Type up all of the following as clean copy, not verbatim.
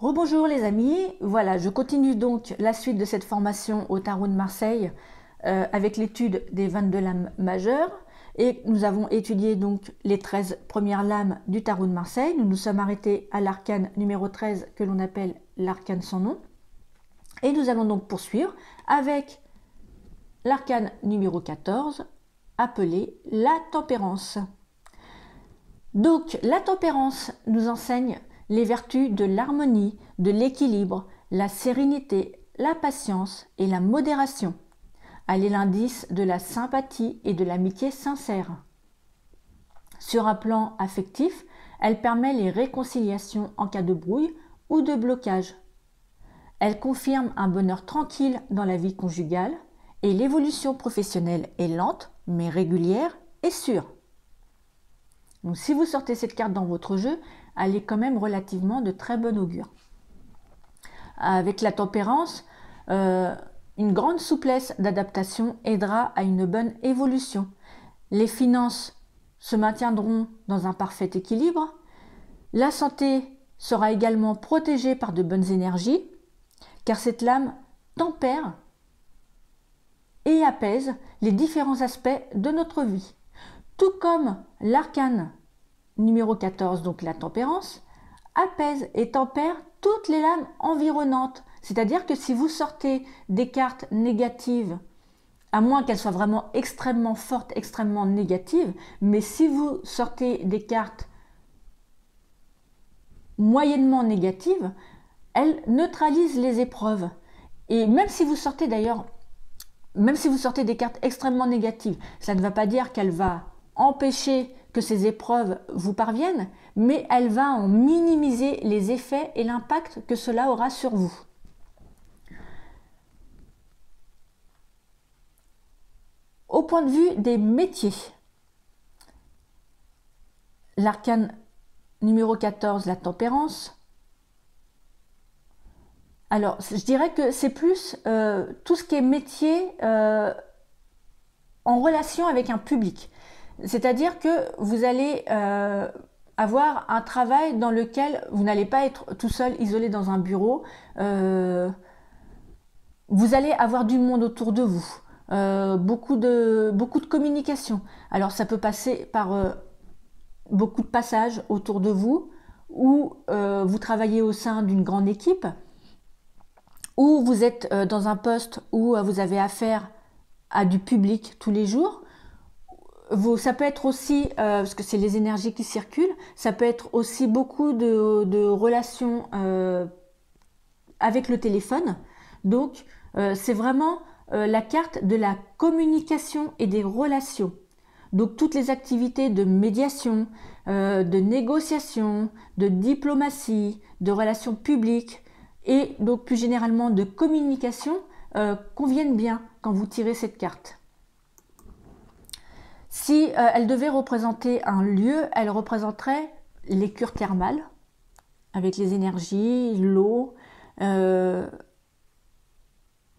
Rebonjour les amis, voilà, je continue donc la suite de cette formation au Tarot de Marseille avec l'étude des 22 lames majeures et nous avons étudié donc les 13 premières lames du Tarot de Marseille. Nous nous sommes arrêtés à l'arcane numéro 13 que l'on appelle l'arcane sans nom et nous allons donc poursuivre avec l'arcane numéro 14 appelé la tempérance. Donc la tempérance nous enseigne les vertus de l'harmonie, de l'équilibre, la sérénité, la patience et la modération. Elle est l'indice de la sympathie et de l'amitié sincère. Sur un plan affectif, elle permet les réconciliations en cas de brouille ou de blocage. Elle confirme un bonheur tranquille dans la vie conjugale et l'évolution professionnelle est lente mais régulière et sûre. Donc si vous sortez cette carte dans votre jeu, elle est quand même relativement de très bon augure. Avec la tempérance, une grande souplesse d'adaptation aidera à une bonne évolution. Les finances se maintiendront dans un parfait équilibre. La santé sera également protégée par de bonnes énergies, car cette lame tempère et apaise les différents aspects de notre vie. Tout comme l'arcane numéro 14, donc la tempérance, apaise et tempère toutes les lames environnantes. C'est-à-dire que si vous sortez des cartes négatives, à moins qu'elles soient vraiment extrêmement fortes, extrêmement négatives, mais si vous sortez des cartes moyennement négatives, elles neutralisent les épreuves. Et même si vous sortez d'ailleurs, même si vous sortez des cartes extrêmement négatives, ça ne va pas dire qu'elle va empêcher que ces épreuves vous parviennent, mais elle va en minimiser les effets et l'impact que cela aura sur vous. Au point de vue des métiers, l'arcane numéro 14, la tempérance, alors je dirais que c'est plus tout ce qui est métier en relation avec un public. C'est-à-dire que vous allez avoir un travail dans lequel vous n'allez pas être tout seul, isolé dans un bureau. Vous allez avoir du monde autour de vous, beaucoup de communication. Alors ça peut passer par beaucoup de passages autour de vous, ou vous travaillez au sein d'une grande équipe, ou vous êtes dans un poste où vous avez affaire à du public tous les jours. Ça peut être aussi, parce que c'est les énergies qui circulent, ça peut être aussi beaucoup de relations avec le téléphone. Donc, c'est vraiment la carte de la communication et des relations. Donc, toutes les activités de médiation, de négociation, de diplomatie, de relations publiques et donc plus généralement de communication conviennent bien quand vous tirez cette carte. Si elle devait représenter un lieu, elle représenterait les cures thermales, avec les énergies, l'eau,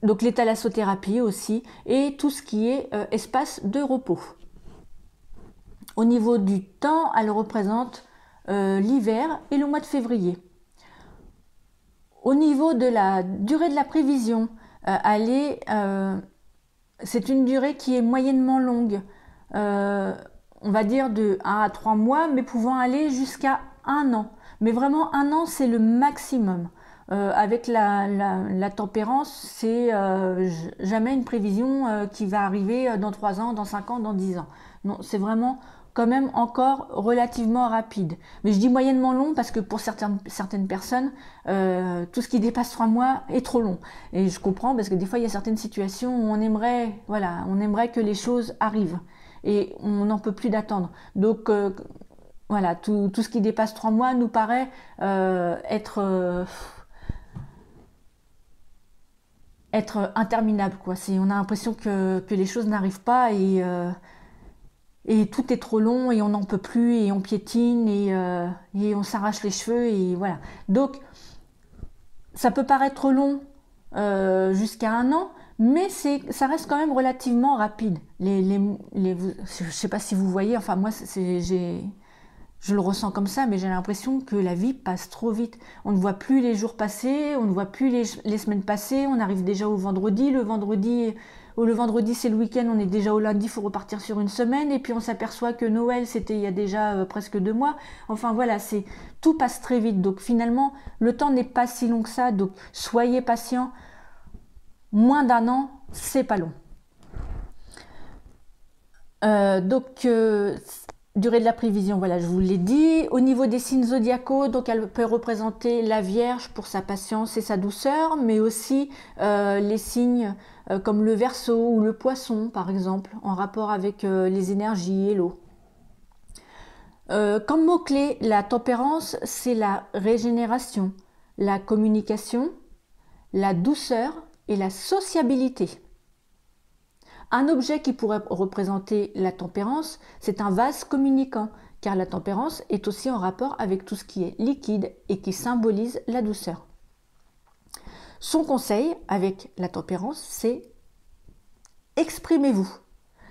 donc les thalassothérapie aussi, et tout ce qui est espace de repos. Au niveau du temps, elle représente l'hiver et le mois de février. Au niveau de la durée de la prévision, c'est une durée qui est moyennement longue. On va dire de 1 à 3 mois, mais pouvant aller jusqu'à 1 an. Mais vraiment 1 an, c'est le maximum. Avec la tempérance, c'est jamais une prévision qui va arriver dans 3 ans, dans 5 ans, dans 10 ans. Non, c'est vraiment quand même encore relativement rapide. Mais je dis moyennement long parce que pour certaines personnes, tout ce qui dépasse 3 mois est trop long. Et je comprends parce que des fois, il y a certaines situations où on aimerait que les choses arrivent. Et on n'en peut plus d'attendre. Donc voilà, tout ce qui dépasse 3 mois nous paraît être interminable, quoi. On a l'impression que les choses n'arrivent pas et tout est trop long et on n'en peut plus et on piétine et on s'arrache les cheveux et voilà. Donc ça peut paraître long jusqu'à 1 an, mais ça reste quand même relativement rapide. Je ne sais pas si vous voyez, enfin moi je je le ressens comme ça, mais j'ai l'impression que la vie passe trop vite. On ne voit plus les jours passer, on ne voit plus les semaines passer, on arrive déjà au vendredi, le vendredi c'est le week-end, on est déjà au lundi, il faut repartir sur une semaine, et puis on s'aperçoit que Noël c'était il y a déjà presque 2 mois. Enfin voilà, tout passe très vite, donc finalement le temps n'est pas si long que ça, donc soyez patients, moins d'1 an, c'est pas long. Durée de la prévision, voilà, je vous l'ai dit. Au niveau des signes zodiacaux, donc elle peut représenter la Vierge pour sa patience et sa douceur, mais aussi les signes comme le Verseau ou le Poisson, par exemple, en rapport avec les énergies et l'eau. Comme mot-clé, la tempérance, c'est la régénération, la communication, la douceur et la sociabilité. Un objet qui pourrait représenter la tempérance, c'est un vase communicant, car la tempérance est aussi en rapport avec tout ce qui est liquide et qui symbolise la douceur. Son conseil avec la tempérance, c'est exprimez-vous.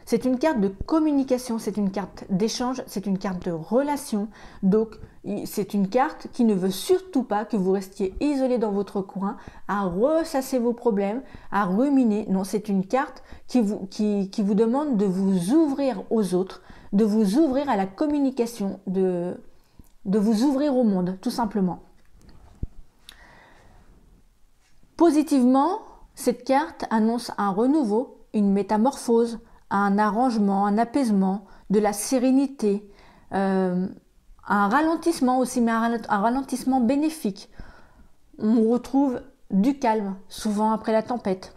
C'est une carte de communication, c'est une carte d'échange, c'est une carte de relation. Donc, c'est une carte qui ne veut surtout pas que vous restiez isolé dans votre coin, à ressasser vos problèmes, à ruminer. Non, c'est une carte qui vous demande de vous ouvrir aux autres, de vous ouvrir à la communication, de vous ouvrir au monde, tout simplement. Positivement, cette carte annonce un renouveau, une métamorphose, un arrangement, un apaisement, de la sérénité, un ralentissement aussi, mais un ralentissement bénéfique. On retrouve du calme, souvent après la tempête.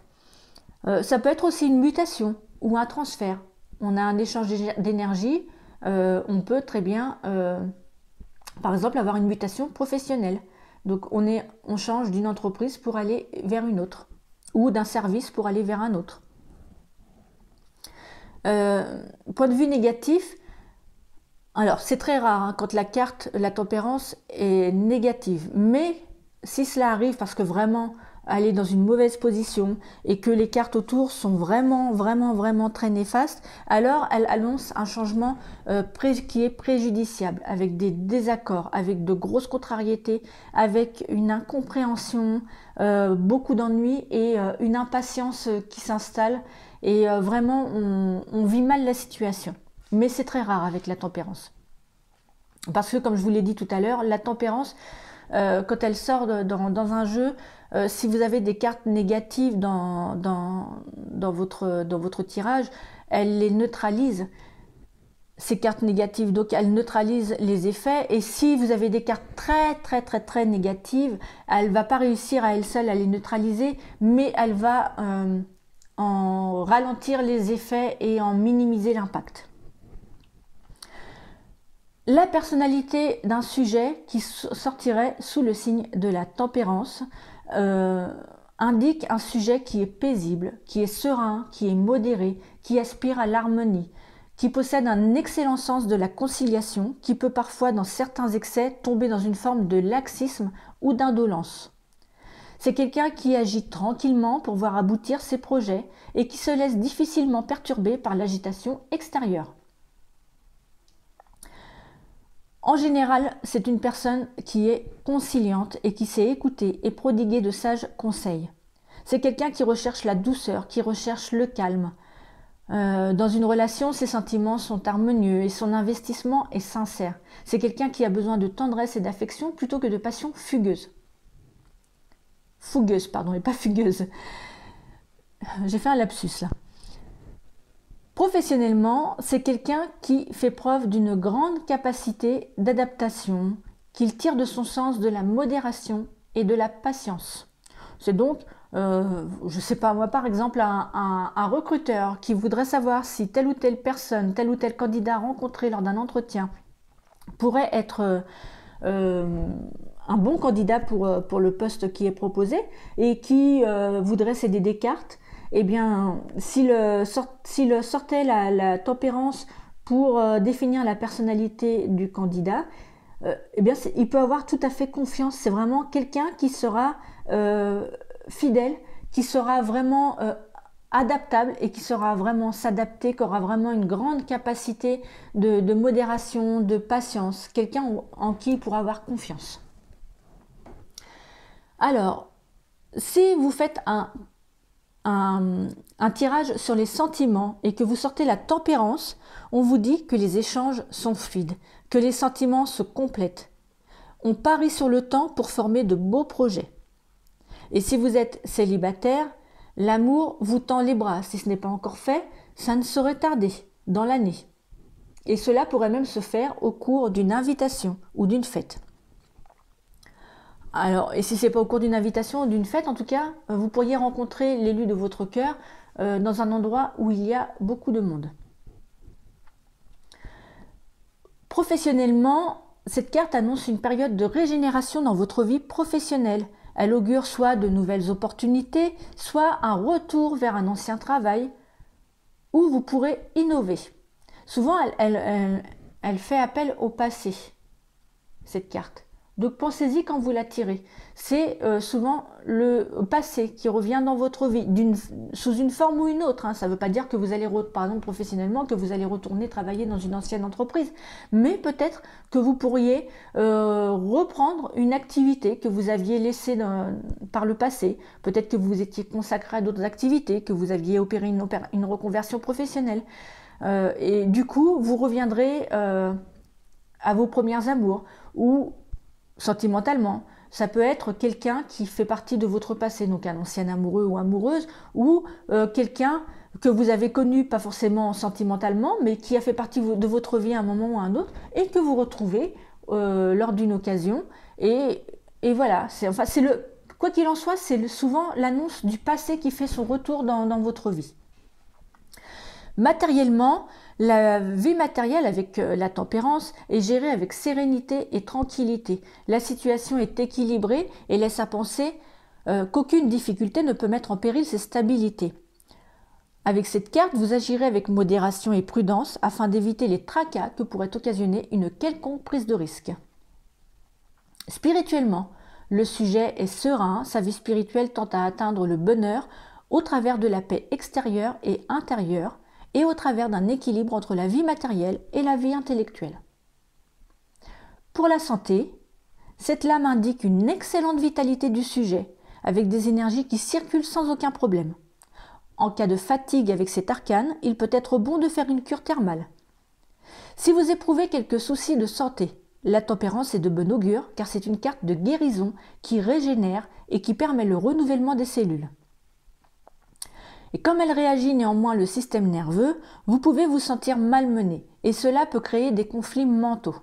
Ça peut être aussi une mutation ou un transfert. On a un échange d'énergie, on peut très bien, par exemple, avoir une mutation professionnelle. Donc on change d'une entreprise pour aller vers une autre, ou d'un service pour aller vers un autre. Point de vue négatif, alors c'est très rare hein, quand la carte, la tempérance est négative, mais si cela arrive parce que vraiment elle est dans une mauvaise position et que les cartes autour sont vraiment très néfastes, alors elle annonce un changement qui est préjudiciable, avec des désaccords, avec de grosses contrariétés, avec une incompréhension, beaucoup d'ennuis et une impatience qui s'installe. Et vraiment, on vit mal la situation. Mais c'est très rare avec la tempérance. Parce que, comme je vous l'ai dit tout à l'heure, la tempérance, quand elle sort dans un jeu, si vous avez des cartes négatives dans votre tirage, elle les neutralise, ces cartes négatives. Donc, elle neutralise les effets. Et si vous avez des cartes très négatives, elle ne va pas réussir à elle seule à les neutraliser, mais elle va en ralentir les effets et en minimiser l'impact. La personnalité d'un sujet qui sortirait sous le signe de la tempérance indique un sujet qui est paisible, qui est serein, qui est modéré, qui aspire à l'harmonie, qui possède un excellent sens de la conciliation, qui peut parfois, dans certains excès, tomber dans une forme de laxisme ou d'indolence. C'est quelqu'un qui agit tranquillement pour voir aboutir ses projets et qui se laisse difficilement perturber par l'agitation extérieure. En général, c'est une personne qui est conciliante et qui sait écouter et prodiguer de sages conseils. C'est quelqu'un qui recherche la douceur, qui recherche le calme. Dans une relation, ses sentiments sont harmonieux et son investissement est sincère. C'est quelqu'un qui a besoin de tendresse et d'affection plutôt que de passion fugueuse. Fougueuse, pardon, et pas fugueuse. J'ai fait un lapsus là. Professionnellement, c'est quelqu'un qui fait preuve d'une grande capacité d'adaptation, qu'il tire de son sens de la modération et de la patience. C'est donc, je sais pas moi, par exemple, un recruteur qui voudrait savoir si telle ou telle personne, tel ou tel candidat rencontré lors d'un entretien pourrait être un bon candidat pour le poste qui est proposé et qui voudrait céder des cartes, eh bien, s'il sortait la tempérance pour définir la personnalité du candidat, eh bien, il peut avoir tout à fait confiance. C'est vraiment quelqu'un qui sera fidèle, qui sera vraiment adaptable et qui saura vraiment s'adapter, qui aura vraiment une grande capacité de modération, de patience, quelqu'un en qui il pourra avoir confiance. Alors, si vous faites un tirage sur les sentiments et que vous sortez la tempérance, on vous dit que les échanges sont fluides, que les sentiments se complètent. On parie sur le temps pour former de beaux projets. Et si vous êtes célibataire, l'amour vous tend les bras. Si ce n'est pas encore fait, ça ne saurait tarder dans l'année. Et cela pourrait même se faire au cours d'une invitation ou d'une fête. Alors, et si ce n'est pas au cours d'une invitation ou d'une fête, en tout cas, vous pourriez rencontrer l'élu de votre cœur dans un endroit où il y a beaucoup de monde. Professionnellement, cette carte annonce une période de régénération dans votre vie professionnelle. Elle augure soit de nouvelles opportunités, soit un retour vers un ancien travail où vous pourrez innover. Souvent, elle fait appel au passé, cette carte. Donc pensez-y quand vous la tirez. C'est souvent le passé qui revient dans votre vie, sous une forme ou une autre. Ça ne veut pas dire que vous allez, par exemple professionnellement, que vous allez retourner travailler dans une ancienne entreprise. Mais peut-être que vous pourriez reprendre une activité que vous aviez laissée par le passé. Peut-être que vous étiez consacré à d'autres activités, que vous aviez opéré une reconversion professionnelle. Et du coup, vous reviendrez à vos premières amours ou sentimentalement. Ça peut être quelqu'un qui fait partie de votre passé, donc un ancien amoureux ou amoureuse, ou quelqu'un que vous avez connu, pas forcément sentimentalement, mais qui a fait partie de votre vie à un moment ou à un autre, et que vous retrouvez lors d'une occasion. Et voilà, quoi qu'il en soit, c'est souvent l'annonce du passé qui fait son retour dans votre vie. Matériellement, la vie matérielle avec la tempérance est gérée avec sérénité et tranquillité. La situation est équilibrée et laisse à penser qu'aucune difficulté ne peut mettre en péril ses stabilités. Avec cette carte, vous agirez avec modération et prudence afin d'éviter les tracas que pourrait occasionner une quelconque prise de risque. Spirituellement, le sujet est serein, sa vie spirituelle tend à atteindre le bonheur au travers de la paix extérieure et intérieure, et au travers d'un équilibre entre la vie matérielle et la vie intellectuelle. Pour la santé, cette lame indique une excellente vitalité du sujet, avec des énergies qui circulent sans aucun problème. En cas de fatigue avec cet arcane, il peut être bon de faire une cure thermale. Si vous éprouvez quelques soucis de santé, la tempérance est de bon augure car c'est une carte de guérison qui régénère et qui permet le renouvellement des cellules. Et comme elle réagit néanmoins le système nerveux, vous pouvez vous sentir malmené et cela peut créer des conflits mentaux.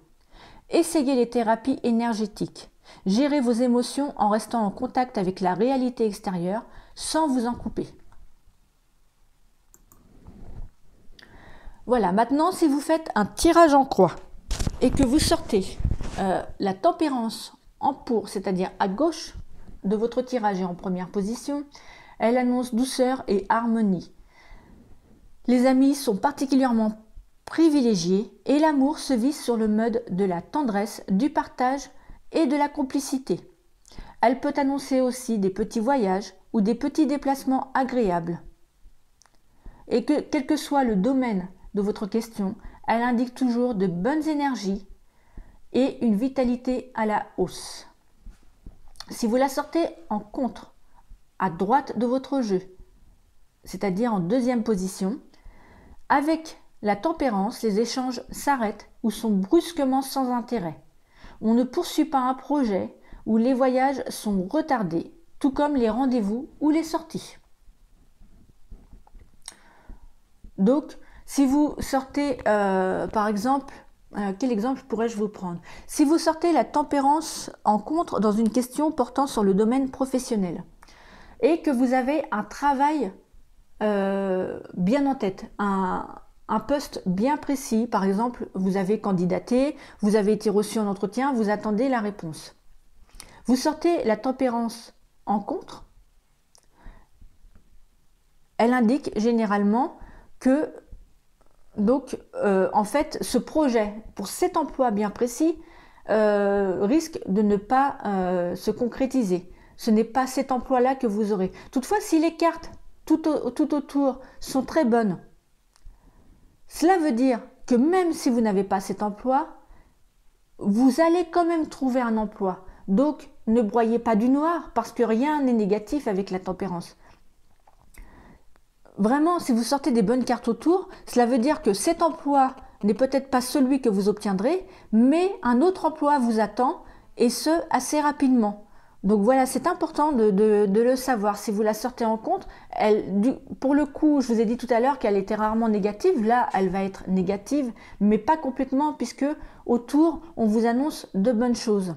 Essayez les thérapies énergétiques. Gérez vos émotions en restant en contact avec la réalité extérieure sans vous en couper. Voilà, maintenant si vous faites un tirage en croix et que vous sortez la tempérance en pour, c'est-à-dire à gauche de votre tirage et en première position, elle annonce douceur et harmonie. Les amis sont particulièrement privilégiés et l'amour se vise sur le mode de la tendresse, du partage et de la complicité. Elle peut annoncer aussi des petits voyages ou des petits déplacements agréables. Et que, quel que soit le domaine de votre question, elle indique toujours de bonnes énergies et une vitalité à la hausse. Si vous la sortez en contre, à droite de votre jeu, c'est-à-dire en deuxième position, avec la tempérance, les échanges s'arrêtent ou sont brusquement sans intérêt. On ne poursuit pas un projet ou les voyages sont retardés, tout comme les rendez-vous ou les sorties. Donc, si vous sortez, par exemple, quel exemple pourrais-je vous prendre? Si vous sortez la tempérance en contre dans une question portant sur le domaine professionnel et que vous avez un travail bien en tête, un poste bien précis, par exemple, vous avez candidaté, vous avez été reçu en entretien, vous attendez la réponse. Vous sortez la tempérance en contre, elle indique généralement que donc, en fait, ce projet, pour cet emploi bien précis, risque de ne pas se concrétiser. Ce n'est pas cet emploi-là que vous aurez. Toutefois, si les cartes tout autour sont très bonnes, cela veut dire que même si vous n'avez pas cet emploi, vous allez quand même trouver un emploi. Donc, ne broyez pas du noir parce que rien n'est négatif avec la tempérance. Vraiment, si vous sortez des bonnes cartes autour, cela veut dire que cet emploi n'est peut-être pas celui que vous obtiendrez, mais un autre emploi vous attend, et ce, assez rapidement. Donc voilà, c'est important de le savoir. Si vous la sortez en compte, pour le coup, je vous ai dit tout à l'heure qu'elle était rarement négative. Là, elle va être négative, mais pas complètement, puisque autour, on vous annonce de bonnes choses.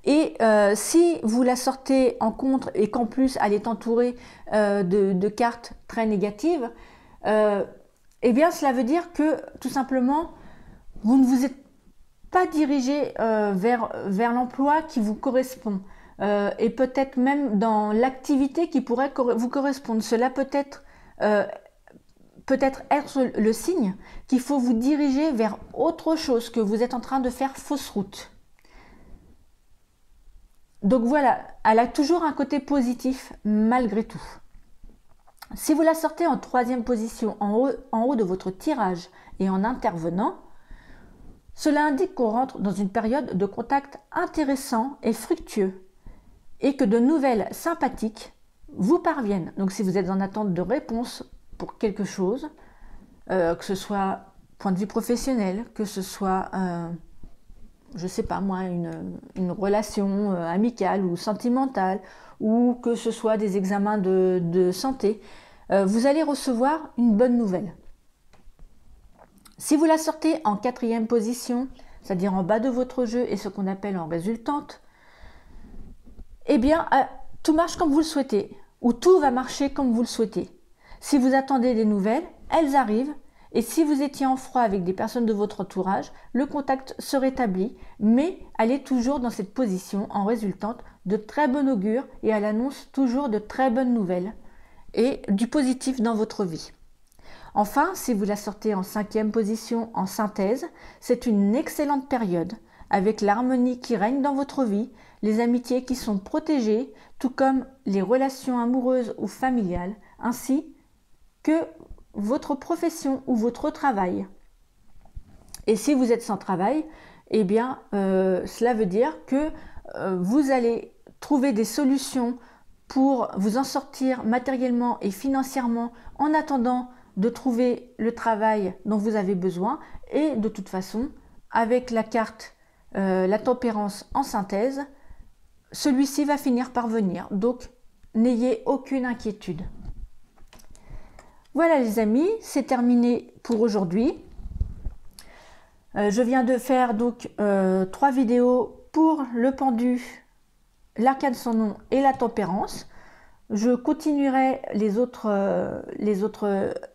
Et si vous la sortez en contre et qu'en plus elle est entourée de cartes très négatives, eh bien cela veut dire que tout simplement vous ne vous êtes pas dirigé vers l'emploi qui vous correspond et peut-être même dans l'activité qui pourrait vous correspondre. Cela peut-être être le signe qu'il faut vous diriger vers autre chose, que vous êtes en train de faire fausse route. Donc voilà, elle a toujours un côté positif malgré tout. Si vous la sortez en troisième position en haut de votre tirage et en intervenant, cela indique qu'on rentre dans une période de contact intéressant et fructueux et que de nouvelles sympathiques vous parviennent. Donc si vous êtes en attente de réponse pour quelque chose, que ce soit point de vue professionnel, que ce soit je sais pas moi, une relation amicale ou sentimentale, ou que ce soit des examens de santé, vous allez recevoir une bonne nouvelle. Si vous la sortez en quatrième position, c'est-à-dire en bas de votre jeu et ce qu'on appelle en résultante, eh bien, tout marche comme vous le souhaitez, ou tout va marcher comme vous le souhaitez. Si vous attendez des nouvelles, elles arrivent. Et si vous étiez en froid avec des personnes de votre entourage, le contact se rétablit, mais elle est toujours dans cette position en résultante de très bon augure et elle annonce toujours de très bonnes nouvelles et du positif dans votre vie. Enfin, si vous la sortez en cinquième position en synthèse, c'est une excellente période avec l'harmonie qui règne dans votre vie, les amitiés qui sont protégées, tout comme les relations amoureuses ou familiales, ainsi que votre profession ou votre travail. Et si vous êtes sans travail, eh bien, cela veut dire que vous allez trouver des solutions pour vous en sortir matériellement et financièrement en attendant de trouver le travail dont vous avez besoin. Et de toute façon, avec la carte la tempérance en synthèse, celui-ci va finir par venir. Donc, n'ayez aucune inquiétude. Voilà les amis, c'est terminé pour aujourd'hui. Je viens de faire donc 3 vidéos pour le pendu, l'arcane sans nom et la tempérance. Je continuerai les autres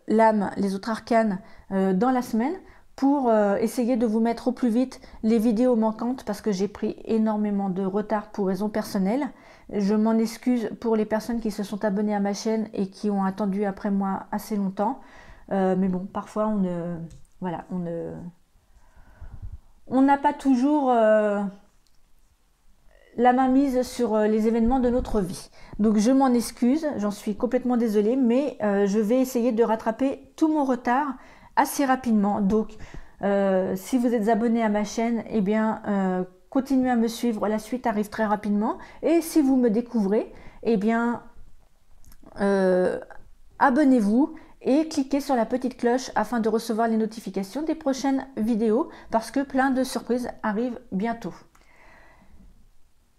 lames, les autres arcanes dans la semaine pour essayer de vous mettre au plus vite les vidéos manquantes parce que j'ai pris énormément de retard pour raisons personnelles. Je m'en excuse pour les personnes qui se sont abonnées à ma chaîne et qui ont attendu après moi assez longtemps. Mais bon, parfois on n'a pas toujours la main mise sur les événements de notre vie. Donc je m'en excuse, j'en suis complètement désolée, mais je vais essayer de rattraper tout mon retard assez rapidement. Donc si vous êtes abonné à ma chaîne, eh bien continuez à me suivre, la suite arrive très rapidement. Et si vous me découvrez, eh bien abonnez-vous et cliquez sur la petite cloche afin de recevoir les notifications des prochaines vidéos parce que plein de surprises arrivent bientôt.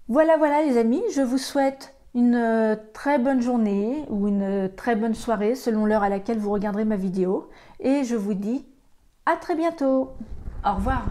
Voilà les amis, je vous souhaite une très bonne journée ou une très bonne soirée selon l'heure à laquelle vous regarderez ma vidéo et je vous dis à très bientôt. Au revoir.